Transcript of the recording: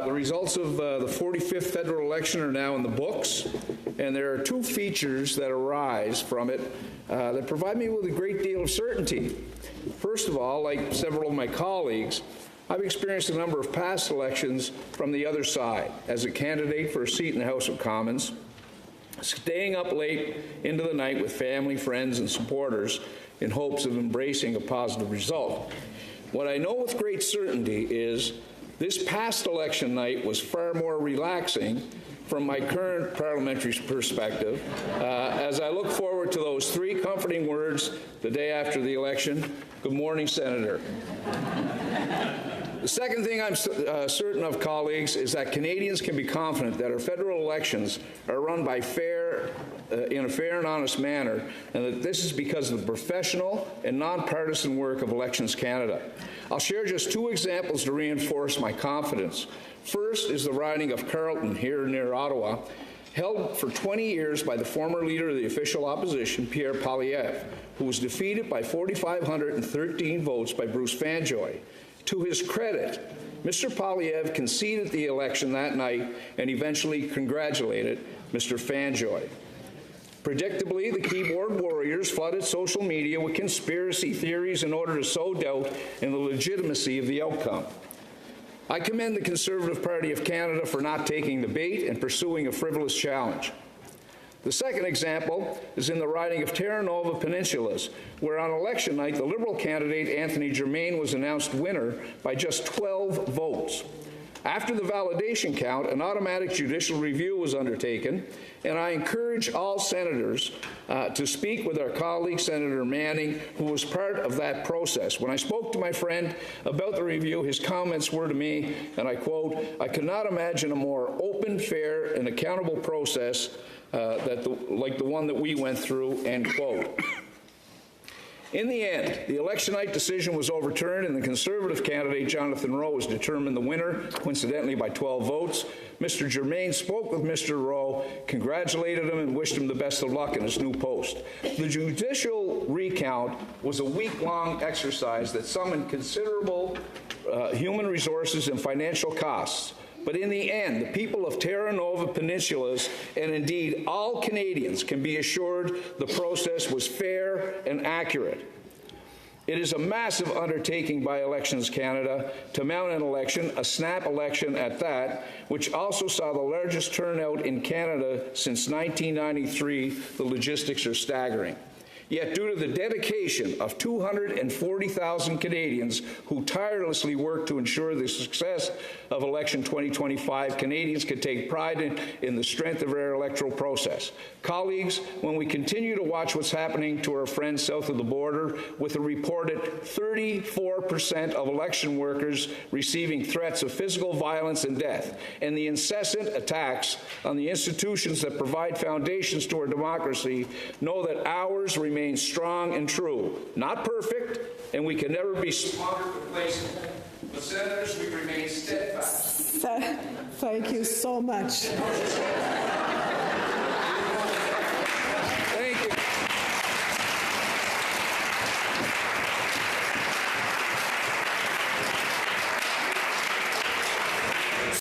The results of the 45th federal election are now in the books, and there are two features that arise from it that provide me with a great deal of certainty. First of all, like several of my colleagues, I've experienced a number of past elections from the other side as a candidate for a seat in the House of Commons, staying up late into the night with family, friends, and supporters in hopes of embracing a positive result. What I know with great certainty is this past election night was far more relaxing from my current parliamentary perspective, as I look forward to those three comforting words the day after the election: good morning, Senator. The second thing I'm certain of, colleagues, is that Canadians can be confident that our federal elections are run by in a fair and honest manner, and that this is because of the professional and nonpartisan work of Elections Canada. I'll share just two examples to reinforce my confidence. First is the riding of Carleton here near Ottawa, held for 20 years by the former leader of the official opposition, Pierre Poilievre, who was defeated by 4,513 votes by Bruce Fanjoy. To his credit, Mr. Poilievre conceded the election that night and eventually congratulated Mr. Fanjoy. Predictably, the keyboard warriors flooded social media with conspiracy theories in order to sow doubt in the legitimacy of the outcome. I commend the Conservative Party of Canada for not taking the bait and pursuing a frivolous challenge. The second example is in the riding of Terra Nova Peninsulas, where on election night the Liberal candidate Anthony Germain was announced winner by just 12 votes. After the validation count, an automatic judicial review was undertaken, and I encourage all senators to speak with our colleague, Senator Manning, who was part of that process. When I spoke to my friend about the review, his comments were to me, and I quote, "I could not imagine a more open, fair, and accountable process like the one that we went through," end quote. In the end, the election night decision was overturned, and the Conservative candidate, Jonathan Rowe, was determined the winner, coincidentally by 12 votes. Mr. Germain spoke with Mr. Rowe, congratulated him, and wished him the best of luck in his new post. The judicial recount was a week-long exercise that summoned considerable human resources and financial costs. But in the end, the people of Terra Nova Peninsulas, and indeed all Canadians, can be assured the process was fair and accurate. It is a massive undertaking by Elections Canada to mount an election, a snap election at that, which also saw the largest turnout in Canada since 1993. The logistics are staggering. Yet, due to the dedication of 240,000 Canadians who tirelessly work to ensure the success of Election 2025, Canadians can take pride in the strength of our electoral process. Colleagues, when we continue to watch what's happening to our friends south of the border, with a reported 34% of election workers receiving threats of physical violence and death, and the incessant attacks on the institutions that provide foundations to our democracy, know that ours remain strong and true. Not perfect, and we can never be stronger or complacent, but senators, we remain steadfast. Thank you so much.